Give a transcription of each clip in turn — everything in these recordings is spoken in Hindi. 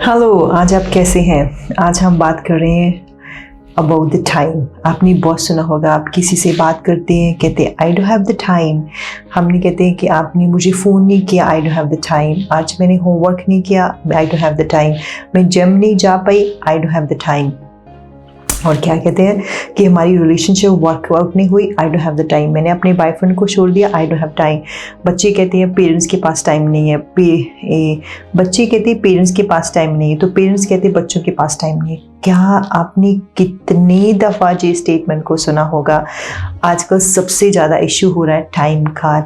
हेलो, आज आप कैसे हैं? आज हम बात कर रहे हैं अबाउट द टाइम। आपने बहुत सुना होगा, आप किसी से बात करते हैं, कहते हैं I don't have the time. हमने कहते हैं कि आपने मुझे फ़ोन नहीं किया, I don't have the time. आज मैंने होमवर्क नहीं किया, I don't have the time. मैं जिम नहीं जा पाई, I don't have the time. और क्या कहते हैं कि हमारी रिलेशनशिप वर्कआउट नहीं हुई, आई डोंट हैव द टाइम। मैंने अपने बॉयफ्रेंड को छोड़ दिया, आई डोंट हैव टाइम। बच्चे कहते हैं पेरेंट्स के पास टाइम नहीं है, बच्चे कहते हैं पेरेंट्स के पास टाइम नहीं है, तो पेरेंट्स कहते हैं बच्चों के पास टाइम नहीं है। क्या आपने कितनी दफ़ा ये स्टेटमेंट को सुना होगा? आजकल सबसे ज़्यादा इशू हो रहा है टाइम का।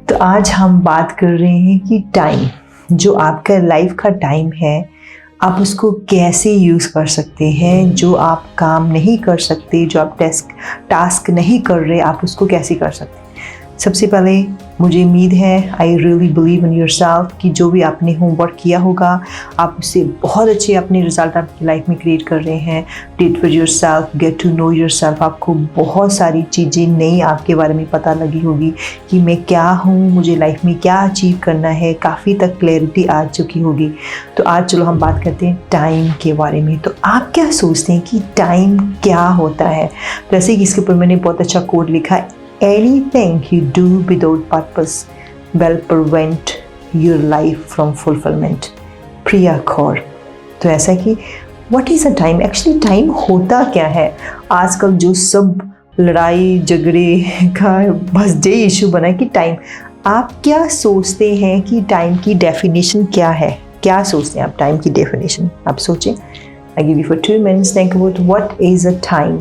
तो आज हम बात कर रहे हैं कि टाइम, जो आपका लाइफ का टाइम है, आप उसको कैसे यूज़ कर सकते हैं। जो आप काम नहीं कर सकते, जो आप टास्क नहीं कर रहे, आप उसको कैसे कर सकते हैं। सबसे पहले मुझे उम्मीद है, I really believe in yourself, कि जो भी आपने होमवर्क किया होगा, आप उससे बहुत अच्छे अपने रिजल्ट आपकी लाइफ में क्रिएट कर रहे हैं। Did for yourself, get to know yourself. आपको बहुत सारी चीज़ें नई आपके बारे में पता लगी होगी कि मैं क्या हूँ, मुझे लाइफ में क्या अचीव करना है। काफ़ी तक क्लैरिटी आ चुकी होगी। तो आज चलो हम बात करते हैं टाइम के बारे में। तो आप क्या सोचते हैं कि टाइम क्या होता है? जैसे कि इसके ऊपर मैंने बहुत अच्छा कोड लिखा है, anything you do without purpose will prevent your life from fulfillment। प्रिया कौर। तो ऐसा कि what is a time? Actually time होता क्या है? आजकल जो सब लड़ाई झगड़े का बस ये इशू बना है कि टाइम। आप क्या सोचते हैं कि टाइम की डेफिनेशन क्या है? क्या सोचते हैं आप टाइम की डेफिनेशन? आप सोचें। I give you for 2 minutes think about what is a time।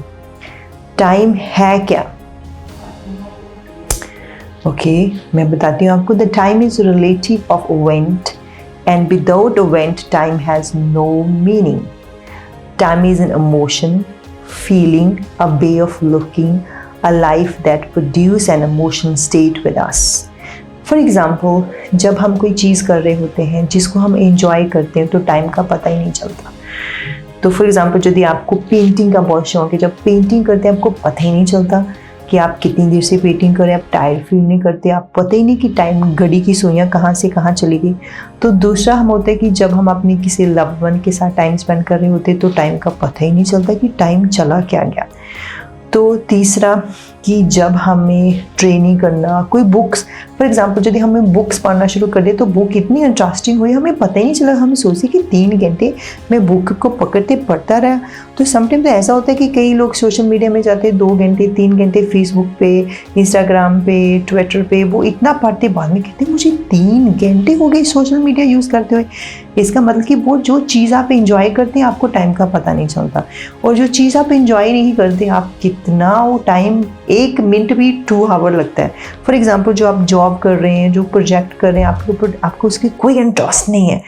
Time है क्या? ओके, मैं बताती हूँ आपको। The time is relative of event and without event time has no meaning. Time is an emotion, feeling, a way of looking, a life that produce an emotional state with us. For example, जब हम कोई चीज़ कर रहे होते हैं जिसको हम एंजॉय करते हैं, तो टाइम का पता ही नहीं चलता। तो फॉर एग्ज़ाम्पल, यदि आपको पेंटिंग का बहुत शौक है, जब पेंटिंग करते हैं आपको पता ही नहीं चलता कि आप कितनी देर से पेंटिंग करें, आप टायर्ड फील नहीं करते, आप पता ही नहीं कि टाइम, घड़ी की सुइयाँ कहाँ से कहाँ चली गई। तो दूसरा हम होता है कि जब हम अपने किसी लव्ड वन के साथ टाइम स्पेंड कर रहे होते, तो टाइम का पता ही नहीं चलता कि टाइम चला क्या गया। तो तीसरा कि जब हमें ट्रेनिंग करना, कोई बुक्स, फॉर एग्जांपल यदि हमें बुक्स पढ़ना शुरू कर दे, तो बुक इतनी इंटरेस्टिंग हुई, हमें पता ही नहीं चला। हमें सोचे कि 3 घंटे मैं बुक को पकड़ते पढ़ता रहा। तो समटाइम तो ऐसा होता है कि कई लोग सोशल मीडिया में जाते हैं 2 घंटे 3 घंटे, फेसबुक पे, इंस्टाग्राम पे, ट्विटर पे, वो इतना पढ़ते, बाद में कहते मुझे 3 घंटे हो गए सोशल मीडिया यूज़ करते हुए। इसका मतलब कि वो जो चीज़ आप इंजॉय करते हैं, आपको टाइम का पता नहीं चलता। और जो चीज़ आप इंजॉय नहीं करते, आप कितना वो टाइम, 1 मिनट भी 2 आवर लगता है। फॉर एग्जांपल, जो आप जॉब कर रहे हैं, जो प्रोजेक्ट कर रहे हैं, आपको उसकी कोई इंटरेस्ट नहीं है,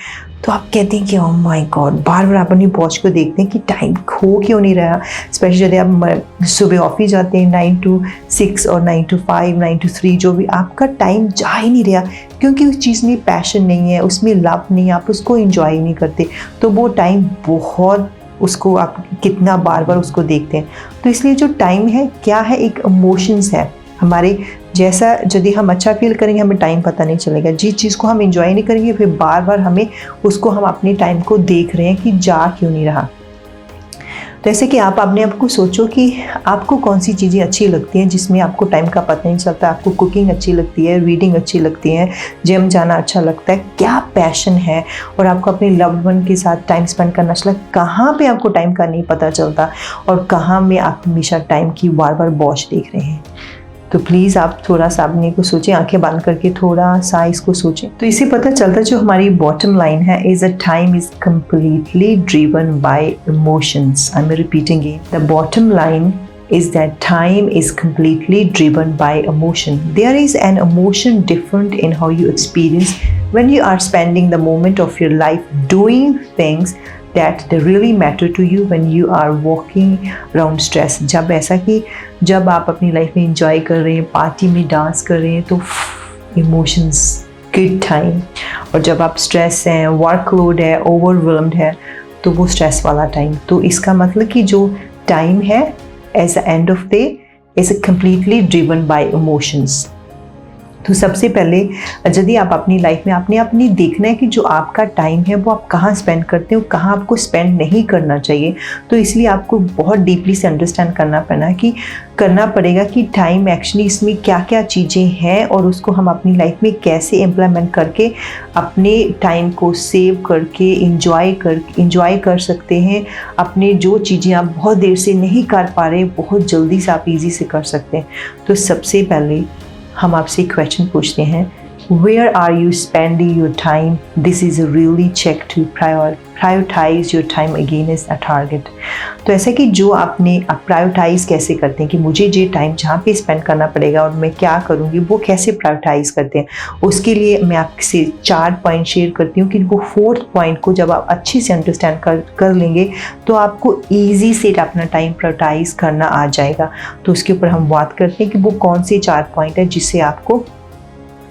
तो आप कहते हैं कि ओह माय गॉड, बार बार अपनी वॉच को देखते हैं कि टाइम खो क्यों नहीं रहा। स्पेशली यदि आप सुबह ऑफिस जाते हैं 9 to 6 और 9 to 5, 9 to 3, जो भी, आपका टाइम जा ही नहीं रहा, क्योंकि उस चीज़ में पैशन नहीं है, उसमें लव नहीं है, आप उसको एंजॉय नहीं करते। तो वो टाइम बहुत, उसको आप कितना बार बार उसको देखते हैं। तो इसलिए जो टाइम है क्या है, एक इमोशंस है हमारे। जैसा यदि हम अच्छा फील करेंगे, हमें टाइम पता नहीं चलेगा। जिस चीज़ को हम एंजॉय नहीं करेंगे, फिर बार बार हमें उसको, हम अपने टाइम को देख रहे हैं कि जा क्यों नहीं रहा। तो ऐसे कि आप अपने आप को सोचो कि आपको कौन सी चीज़ें अच्छी लगती हैं जिसमें आपको टाइम का पता नहीं चलता। आपको कुकिंग अच्छी लगती है, रीडिंग अच्छी लगती है, जिम जाना अच्छा लगता है, क्या पैशन है, और आपको अपने लव्ड वन के साथ टाइम स्पेंड करना अच्छा लगता है। कहाँ पे आपको टाइम का नहीं पता चलता, और कहाँ में आप हमेशा टाइम की बार बार वॉच देख रहे हैं। तो प्लीज़ आप थोड़ा सा अपने को सोचें, आंखें बंद करके थोड़ा सा इसको सोचें। तो इससे पता चलता है जो हमारी बॉटम लाइन है, is a time is completely driven by emotions. I am repeating it, the bottom line is that time is completely driven by emotion. There is an emotion different in how you experience when you are spending the moment of your life doing things that they really matter to you, when you are walking around stress। जब ऐसा कि जब आप अपनी लाइफ में इंजॉय कर रहे हैं, पार्टी में डांस कर रहे हैं, तो इमोशंस, गुड टाइम। और जब आप स्ट्रेस हैं, वर्कलोड है, ओवरवेल्म्ड है, तो वो स्ट्रेस वाला टाइम। तो इसका मतलब कि जो टाइम है as the end of day is completely driven by emotions। तो सबसे पहले यदि आप अपनी लाइफ में आपने अपनी देखना है कि जो आपका टाइम है वो आप कहाँ स्पेंड करते हो, कहाँ आपको स्पेंड नहीं करना चाहिए। तो इसलिए आपको बहुत डीपली से अंडरस्टैंड करना पड़ेगा कि टाइम एक्चुअली इसमें क्या क्या चीज़ें हैं और उसको हम अपनी लाइफ में कैसे इम्प्लीमेंट करके अपने टाइम को सेव करके इंजॉय कर सकते हैं। अपने जो चीज़ें आप बहुत देर से नहीं कर पा रहे बहुत जल्दी से आप ईजी से कर सकते हैं। तो सबसे पहले हम आपसे एक क्वेश्चन पूछते हैं, where are you spending your time? This is really check to prioritise your time against a target. तो ऐसा कि जो आप प्रायोरिटाइज कैसे करते हैं कि मुझे ये टाइम जहाँ पे स्पेंड करना पड़ेगा और मैं क्या करूँगी, वो कैसे प्रायोरिटाइज करते हैं। उसके लिए मैं आपसे 4 पॉइंट शेयर करती हूँ कि वो 4th पॉइंट को जब आप अच्छे से अंडरस्टैंड कर लेंगे तो आपको ईजी से अपना टाइम प्रायोरिटाइज करना आ जाएगा। तो उसके ऊपर हम बात करते हैं कि वो कौन से 4 पॉइंट है जिससे आपको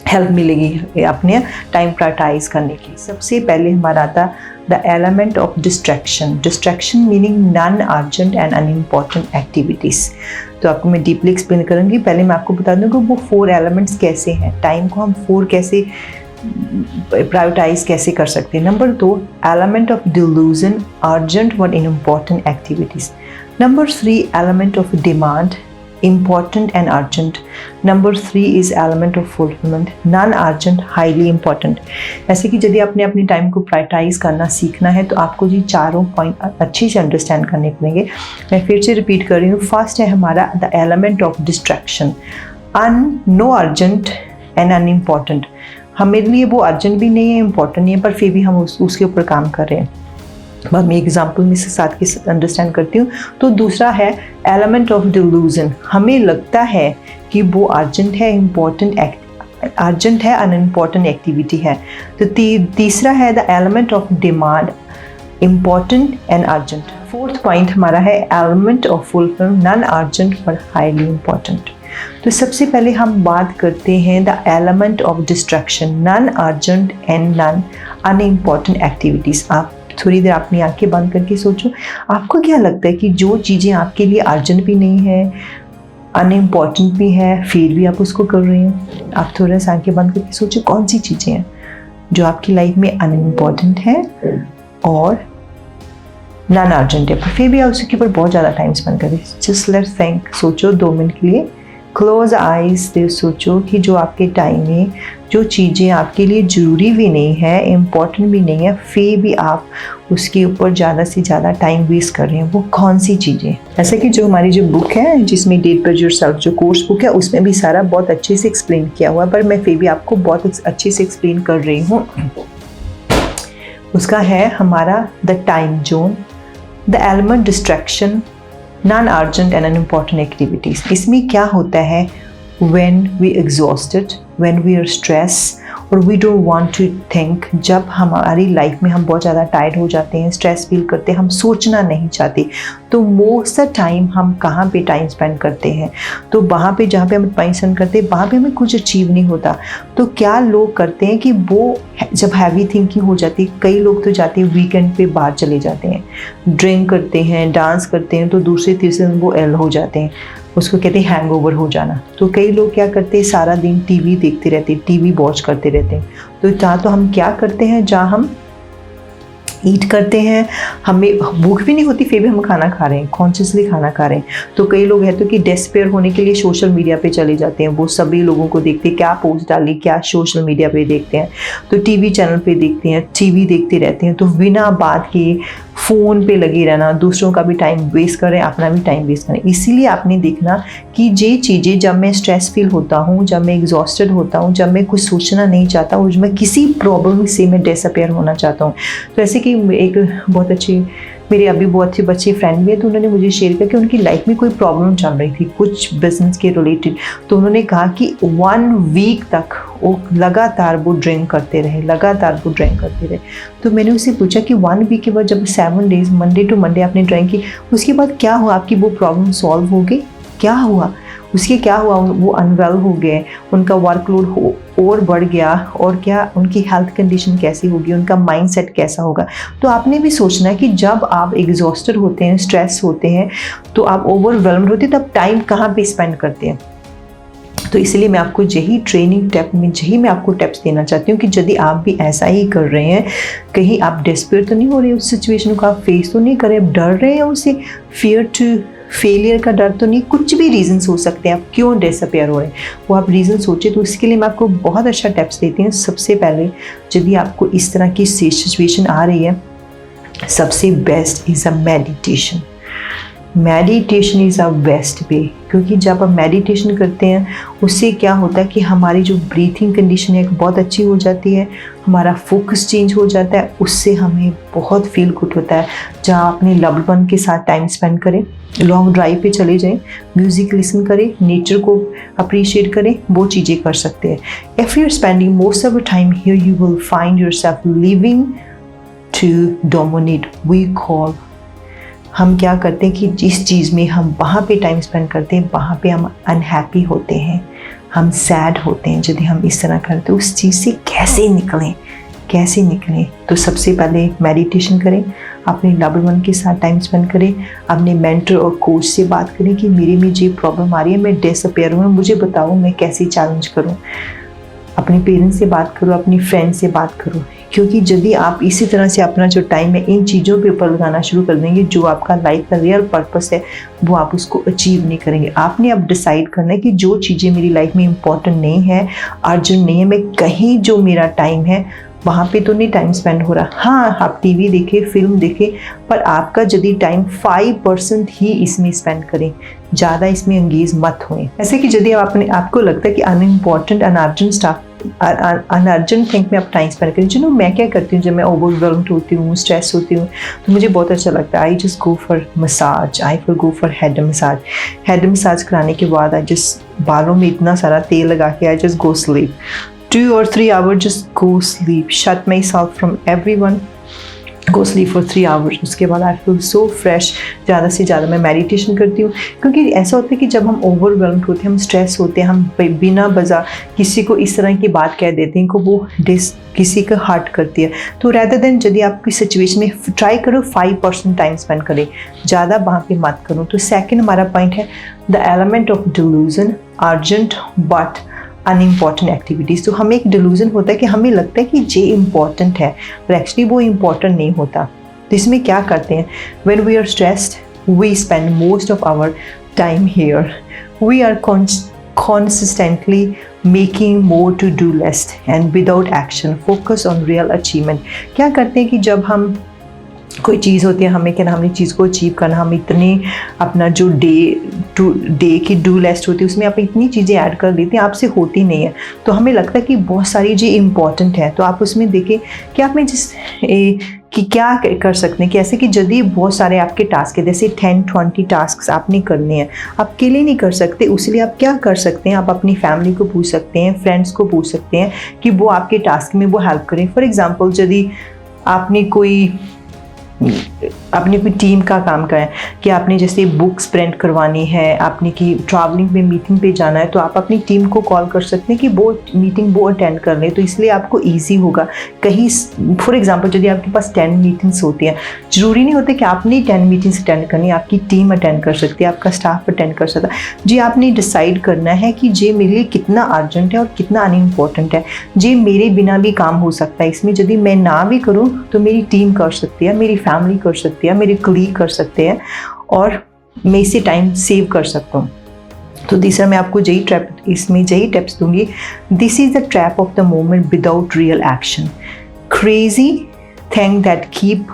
हेल्प मिलेगी अपने टाइम प्रायोरिटाइज करने की। सबसे पहले हमारा आता the element of distraction meaning non urgent and unimportant activities. तो आपको मैं डीपली एक्सप्लेन करूँगी। पहले मैं आपको बता दूँ कि वो 4 एलिमेंट्स कैसे हैं, टाइम को हम 4 कैसे प्रायोरिटाइज कैसे कर सकते हैं। Number 2 element of delusion urgent व important activities. Number 3 element of demand important and urgent. Number 3 is element of fulfillment, non-urgent, highly important. ऐसे कि यदि आपने अपने टाइम को प्रायोरिटाइज करना सीखना है तो आपको ये चारों पॉइंट अच्छे से अंडरस्टैंड करने पड़ेंगे। मैं फिर से रिपीट कर रही हूँ। फर्स्ट है हमारा the element of distraction, no urgent and unimportant. हमारे लिए वो अर्जेंट भी नहीं है, इम्पॉर्टेंट नहीं है, पर फिर भी हम उसके ऊपर काम कर रहे हैं। बाद में एग्जाम्पल में से साथ के अंडरस्टैंड करती हूँ। तो दूसरा है एलिमेंट ऑफ डिल्यूजन, हमें लगता है कि वो अर्जेंट है, अर्जेंट है, अनइम्पॉर्टेंट एक्टिविटी है। तो तीसरा है the element of demand, important and urgent. 4th point हमारा है element of fulfilment, non urgent but highly important. तो सबसे पहले हम बात करते हैं the element of distraction, non urgent and non unimportant activities. आप थोड़ी देर अपनी आंखें बंद करके सोचो, आपको क्या लगता है कि जो चीज़ें आपके लिए अर्जेंट भी नहीं है, अनइम्पॉर्टेंट भी है, फिर भी आप उसको कर रहे हैं। आप थोड़ा सा आंखें बंद करके सोचो कौन सी चीज़ें हैं जो आपकी लाइफ में अनइम्पॉर्टेंट है और नॉन अर्जेंट है, पर फिर भी आप उसके ऊपर बहुत ज़्यादा टाइम स्पेंड करें। जस्ट लेट्स थिंक, सोचो 2 मिनट के लिए, क्लोज आइज। फिर सोचो कि जो आपके टाइम में जो चीज़ें आपके लिए ज़रूरी भी नहीं है, इम्पॉर्टेंट भी नहीं है, फिर भी आप उसके ऊपर ज़्यादा से ज़्यादा टाइम वेस्ट कर रहे हैं, वो कौन सी चीज़ें। ऐसे कि जो हमारी जो बुक है जिसमें डेट पर योरसेल्फ जो कोर्स बुक है उसमें भी सारा बहुत अच्छे से एक्सप्लेन किया हुआ है, पर मैं फिर भी आपको बहुत अच्छे से एक्सप्लेन कर रही हूँ। उसका है हमारा the time zone, the element distraction, non urgent and unimportant activities. इसमें क्या होता है, when we exhausted, when we are stressed और we don't want to think, जब हमारी लाइफ में हम बहुत ज़्यादा टायर्ड हो जाते हैं, स्ट्रेस फील करते हैं, हम सोचना नहीं चाहते, तो मोस्ट द टाइम हम कहाँ पे टाइम स्पेंड करते हैं, तो वहाँ पे जहाँ पे हम टाइम स्पेंड करते हैं वहाँ पे हमें कुछ अचीव नहीं होता। तो क्या लोग करते हैं कि वो जब हैवी थिंकिंग हो जाती है, कई लोग तो जाते हैं वीकेंड पे बाहर चले जाते हैं, ड्रिंक करते हैं, डांस करते हैं, तो दूसरे तीसरे दिन वो एल हो जाते हैं, उसको कहते हैं हैंगओवर हो जाना। तो कई लोग क्या करते हैं, सारा दिन टीवी देखते रहते हैं, टीवी वॉच करते रहते हैं। तो जहाँ तो हम क्या करते हैं, जहाँ हम ईट करते हैं, हमें भूख भी नहीं होती फिर भी हम खाना खा रहे हैं, कॉन्शियसली खाना खा रहे हैं। तो कई लोग हैं तो कि डेस्पेयर होने के लिए सोशल मीडिया पे चले जाते हैं, वो सभी लोगों को देखते हैं क्या पोस्ट डाली, क्या सोशल मीडिया पे देखते हैं, तो टीवी चैनल पे देखते हैं, टीवी देखते रहते हैं। तो बिना बात के फ़ोन पे लगे रहना, दूसरों का भी टाइम वेस्ट करें, अपना भी टाइम वेस्ट करें। इसीलिए आपने देखना कि ये चीज़ें जब मैं स्ट्रेस फील होता हूँ, जब मैं एग्जॉस्टेड होता हूँ, जब मैं कुछ सोचना नहीं चाहता हूँ, मैं किसी प्रॉब्लम से मैं डिसअपेयर होना चाहता हूँ। तो ऐसे कि एक बहुत अच्छी मेरे अभी बहुत अच्छे बच्चे फ्रेंड भी है, तो उन्होंने मुझे शेयर किया कि उनकी लाइफ में कोई प्रॉब्लम चल रही थी कुछ बिजनेस के रिलेटेड। तो उन्होंने कहा कि 1 वीक तक वो लगातार वो ड्रिंक करते रहे। तो मैंने उससे पूछा कि 1 वीक के बाद जब 7 डेज मंडे टू मंडे आपने ड्रिंक की, उसके बाद क्या हुआ, आपकी वो प्रॉब्लम सॉल्व हो गई, क्या हुआ उसके, क्या हुआ, वो अनवेल हो गए, उनका वर्कलोड और बढ़ गया, और क्या उनकी हेल्थ कंडीशन कैसी होगी, उनका माइंडसेट कैसा होगा। तो आपने भी सोचना है कि जब आप एग्जॉस्टेड होते हैं, स्ट्रेस होते हैं, तो आप ओवरवेल्म्ड होते हैं, तब टाइम कहाँ पे स्पेंड करते हैं। तो इसलिए मैं आपको यही ट्रेनिंग टिप में यही मैं आपको टिप्स देना चाहती हूँ कि यदि आप भी ऐसा ही कर रहे हैं, कहीं आप डेस्परेट तो नहीं हो रहे उस सिचुएशन को, आप फेस तो नहीं कर रहे, आप डर रहे हैं उसे, फियर टू फेलियर का डर तो नहीं, कुछ भी रीजंस हो सकते हैं आप क्यों डिसअपियर हो रहे हैं, वो आप रीज़न सोचिए। तो इसके लिए मैं आपको बहुत अच्छा टिप्स देती हूँ। सबसे पहले यदि आपको इस तरह की सिचुएशन आ रही है, सबसे best is a meditation. Meditation is a best way, क्योंकि जब आप मेडिटेशन करते हैं उससे क्या होता है कि हमारी जो ब्रीथिंग कंडीशन है बहुत अच्छी हो जाती है, हमारा फोकस चेंज हो जाता है, उससे हमें बहुत फील गुड होता है। जहाँ अपने लव्ड वन के साथ टाइम स्पेंड करें, लॉन्ग ड्राइव पे चले जाएं, म्यूज़िक लिसन करें, नेचर को अप्रिशिएट करें, वो चीज़ें कर सकते हैं। If you are spending most of the time here you will find yourself living to dominate. We call, हम क्या करते हैं कि जिस चीज़ में हम वहाँ पे टाइम स्पेंड करते हैं वहाँ पे हम अनहैप्पी होते हैं, हम सैड होते हैं। यदि हम इस तरह करते हैं, उस चीज़ से कैसे निकलें, कैसे निकलें? तो सबसे पहले मेडिटेशन करें, अपने लव्ड वन के साथ टाइम स्पेंड करें, अपने मेंटर और कोच से बात करें कि मेरे में ये प्रॉब्लम आ रही है, मैं डिसअपियर हूँ, मुझे बताओ मैं कैसे चैलेंज करूँ। अपने पेरेंट्स से बात करो, अपनी फ्रेंड से बात करो, क्योंकि यदि आप इसी तरह से अपना जो टाइम है इन चीज़ों पे ऊपर लगाना शुरू कर देंगे, जो आपका लाइफ का रियल पर्पस है वो आप उसको अचीव नहीं करेंगे। आपने अब डिसाइड करना है कि जो चीज़ें मेरी लाइफ में इम्पॉर्टेंट नहीं है, अर्जेंट नहीं है, मैं कहीं जो मेरा टाइम है वहाँ पे तो नहीं टाइम स्पेंड हो रहा। हाँ, आप टीवी देखें, फिल्म देखें, पर आपका यदि टाइम 5% ही इसमें स्पेंड करें, ज़्यादा इसमें एंगेज मत होएं। ऐसे कि यदि आपको लगता है कि अनइम्पॉर्टेंट अनअर्जेंट थिंग में आप टाइम स्पेंड करें। जो मैं क्या करती हूँ, जब मैं ओवरवेल्म्ड होती हूँ, स्ट्रेस होती हूँ, तो मुझे बहुत अच्छा लगता है, I just go for massage, go for head massage. Head massage कराने के बाद आई जस्ट बालों में इतना सारा तेल लगा के I just go sleep 2 or 3 hours, just go sleep, shut myself from everyone, go sleep for 3 hours। उसके बाद आई फील सो फ्रेश। ज़्यादा से ज़्यादा मैं मेडिटेशन करती हूँ, क्योंकि ऐसा होता है कि जब हम ओवरवेल्म्ड होते हैं, हम स्ट्रेस होते हैं, हम बिना वजह किसी को इस तरह की बात कह देते हैं कि वो किसी का हर्ट करती है। तो रैदर देन यदि आपकी सिचुएशन में ट्राई करो 5% टाइम स्पेंड करें, ज़्यादा वहाँ पे मत करो। तो सेकेंड हमारा पॉइंट है the element of delusion, urgent but unimportant activities. तो हमें एक डिल्यूजन होता है कि हमें लगता है कि ये इम्पॉर्टेंट है, पर एक्चुअली वो इम्पॉर्टेंट नहीं होता। तो इसमें क्या करते हैं, when we are stressed we spend most of our time here, we are consistently making more to do list and without action focus on real achievement। क्या करते हैं कि जब हम कोई चीज़ होती है, हमें क्या हमने चीज़ को अचीव करना, हम इतनी अपना जो डे की डू लिस्ट होती है उसमें आप इतनी चीज़ें ऐड कर देते हैं, आपसे होती नहीं है। तो हमें लगता है कि बहुत सारी चीज़ इम्पॉर्टेंट है, तो आप उसमें देखें कि आप में कि क्या कर सकते हैं। कि ऐसे कि यदि बहुत सारे आपके टास्क है, जैसे 10-20 टास्क आपने करने हैं, आप अकेले नहीं कर सकते, उसलिए आप क्या कर सकते हैं, आप अपनी फैमिली को पूछ सकते हैं, फ्रेंड्स को पूछ सकते हैं कि वो आपके टास्क में वो हेल्प करें। फॉर एग्जाम्पल, यदि आपने कोई टीम का काम करें कि आपने जैसे बुक्स प्रिंट करवानी है, आपने की ट्रैवलिंग में मीटिंग पे जाना है, तो आप अपनी टीम को कॉल कर सकते हैं कि वो मीटिंग वो अटेंड कर लें। तो इसलिए आपको इजी होगा। कहीं फॉर एग्जांपल यदि आपके पास 10 मीटिंग्स होती हैं, ज़रूरी नहीं होता कि आपने 10 मीटिंग्स अटेंड करनी है, आपकी टीम अटेंड कर सकती है, आपका स्टाफ अटेंड कर सकता है। जी आपने डिसाइड करना है कि ये मेरे लिए कितना अर्जेंट है और कितना अनइम्पॉर्टेंट है, ये मेरे बिना भी काम हो सकता है, इसमें यदि मैं ना भी करूँ तो मेरी टीम कर सकती है, मेरी फैमिली कर सकती है, मेरे कलीग कर सकते हैं, और मैं इसे टाइम सेव कर सकता हूँ। तो तीसरा मैं आपको यही टिप्स दूंगी। This is the trap of the moment without real action, crazy thing that keep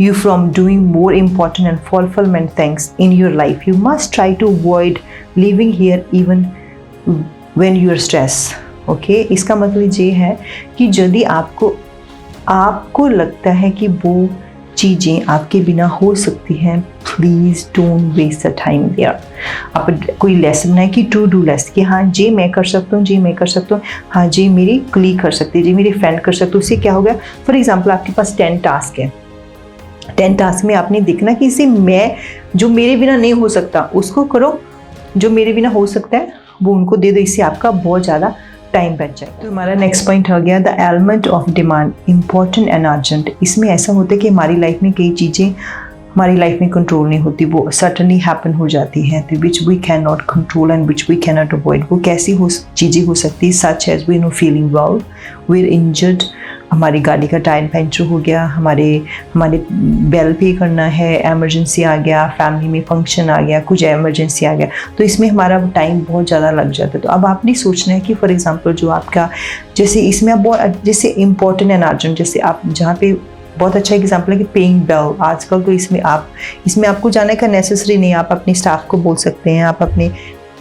you from doing more important and fulfillment things in your life. You must try to avoid living here even when you are stressed. Okay? इसका मतलब ये है कि यदि आपको लगता है कि वो चीज़ें आपके बिना हो सकती हैं, please don't waste the time there. आप कोई लेसन है कि टू डू लिस्ट, कि हाँ जी मैं कर सकता हूँ, जी मैं कर सकता हूँ, हाँ जी मेरी कलीग कर सकती है, जी मेरी फ्रेंड कर सकती है। उससे क्या हो गया, फॉर एग्जाम्पल आपके पास 10 टास्क है, 10 टास्क में आपने देखना कि इसे मैं जो मेरे बिना नहीं हो सकता उसको करो, जो मेरे बिना हो सकता है वो उनको दे दो, इससे आपका बहुत ज़्यादा टाइम बच जाए। तो हमारा नेक्स्ट पॉइंट हो गया the element of demand, important and urgent. इसमें ऐसा होता है कि हमारी लाइफ में कई चीज़ें हमारी लाइफ में कंट्रोल नहीं होती, वो सडनली हैपन हो जाती हैं, तो which we can not control and which we can not avoid. वो कैसी चीज़ें हो सकती है, such as we no feeling well, we are injured, हमारी गाड़ी का टायर पंचर हो गया, हमारे बिल पे करना है, एमरजेंसी आ गया, फैमिली में फंक्शन आ गया, कुछ एमरजेंसी आ गया, तो इसमें हमारा टाइम बहुत ज़्यादा लग जाता है। तो अब आपने सोचना है कि फॉर एग्जांपल जो आपका, जैसे इसमें आप बहुत जैसे इंपॉर्टेंट एंड अर्जेंट, जैसे आप जहाँ पे बहुत अच्छा एग्जांपल है कि पेइंग बिल, आजकल तो इसमें आपको जाने का नेसेसरी नहीं, आप अपने स्टाफ को बोल सकते हैं, आप अपने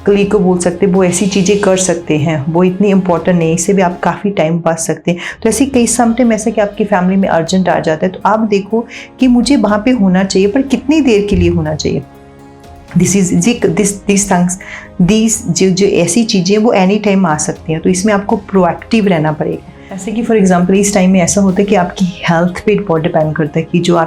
कलीग को बोल सकते हैं, वो ऐसी चीज़ें कर सकते हैं, वो इतनी इंपॉर्टेंट नहीं, इससे भी आप काफ़ी टाइम पास सकते हैं। तो ऐसे कई समटाइम ऐसा कि आपकी फैमिली में अर्जेंट आ जाता है, तो आप देखो कि मुझे वहाँ पे होना चाहिए, पर कितनी देर के लिए होना चाहिए। दिस जो ऐसी चीज़ें वो एनी टाइम आ सकती हैं, तो इसमें आपको प्रोएक्टिव रहना पड़ेगा। ऐसे कि फॉर एग्जांपल इस टाइम में ऐसा होता है कि आपकी हेल्थ पे बहुत डिपेंड करता है कि जो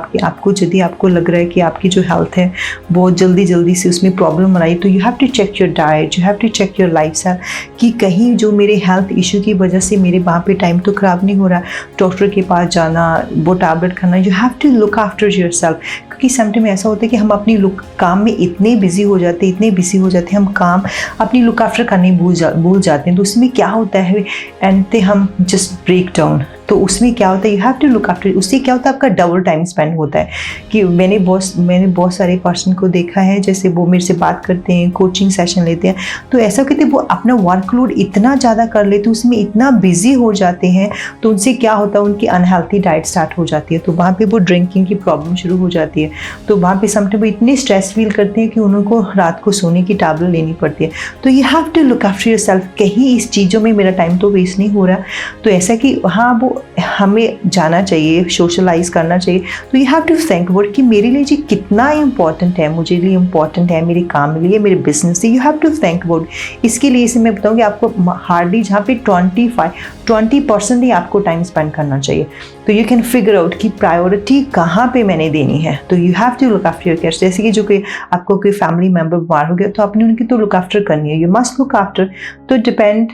यदि आपको लग रहा है कि आपकी जो हेल्थ है बहुत जल्दी से उसमें प्रॉब्लम आ रही, तो you have to check your diet, you have to check your lifestyle कि कहीं जो मेरे हेल्थ इशू की वजह से मेरे वहाँ पे टाइम तो ख़राब नहीं हो रहा, डॉक्टर के पास जाना, वो टैबलेट खाना, you have to look after your self. क्योंकि समटाइम ऐसा होता है कि हम अपनी काम में इतने बिजी हो जाते हैं, हम काम अपनी लुक आफ्टर करने भूल जाते हैं, तो उसमें क्या होता है एंड पे हम जस्ट ब्रेक डाउन। तो उसमें क्या होता है, you have to look after, उससे क्या होता है आपका डबल टाइम स्पेंड होता है। कि मैंने बहुत सारे पर्सन को देखा है, जैसे वो मेरे से बात करते हैं, कोचिंग सेशन लेते हैं, तो ऐसा कहते हैं वो अपना वर्कलोड इतना ज़्यादा कर लेते हैं, उसमें इतना बिजी हो जाते हैं, तो उनसे क्या होता है, उनकी अनहेल्थी डाइट स्टार्ट हो जाती है, तो वहाँ पर वो ड्रिंकिंग की प्रॉब्लम शुरू हो जाती है। तो वहाँ पर समटाइम वो इतने स्ट्रेस फील करते हैं कि उनको रात को सोने की टैबलेट लेनी पड़ती है। तो you have to look after your self, कहीं इस चीज़ों में मेरा टाइम तो वेस्ट नहीं हो रहा। तो ऐसा कि हाँ, वो हमें जाना चाहिए, सोशलाइज करना चाहिए, तो you have to think about कि मेरे लिए जी कितना इंपॉर्टेंट है, मुझे लिए इंपॉर्टेंट है, मेरे काम के लिए, मेरे बिजनेस से, you have to think about. इसके लिए इसे मैं बताऊँगी आपको हार्डली जहाँ पे 20% ही आपको टाइम स्पेंड करना चाहिए। तो यू कैन फिगर आउट कि प्रायोरिटी कहाँ पे मैंने देनी है। तो you have to look after your care. जैसे कि जो कि आपको कोई फैमिली मेम्बर बीमार हो गया, तो आपने उनकी तो लुक आफ्टर करनी है, यू मस्ट लुक आफ्टर। तो डिपेंड,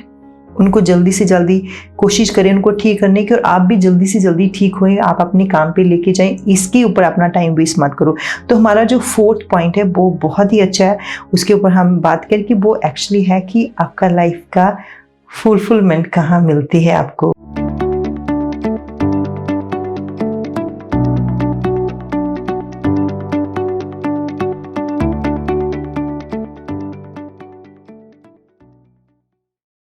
उनको जल्दी से जल्दी कोशिश करें उनको ठीक करने की, और आप भी जल्दी से जल्दी ठीक होएं, आप अपने काम पे लेके जाएं, इसके ऊपर अपना टाइम वेस्ट मत करो। तो हमारा जो 4th पॉइंट है वो बहुत ही अच्छा है, उसके ऊपर हम बात करें कि वो एक्चुअली है कि आपका लाइफ का फुलफिलमेंट कहाँ मिलती है आपको।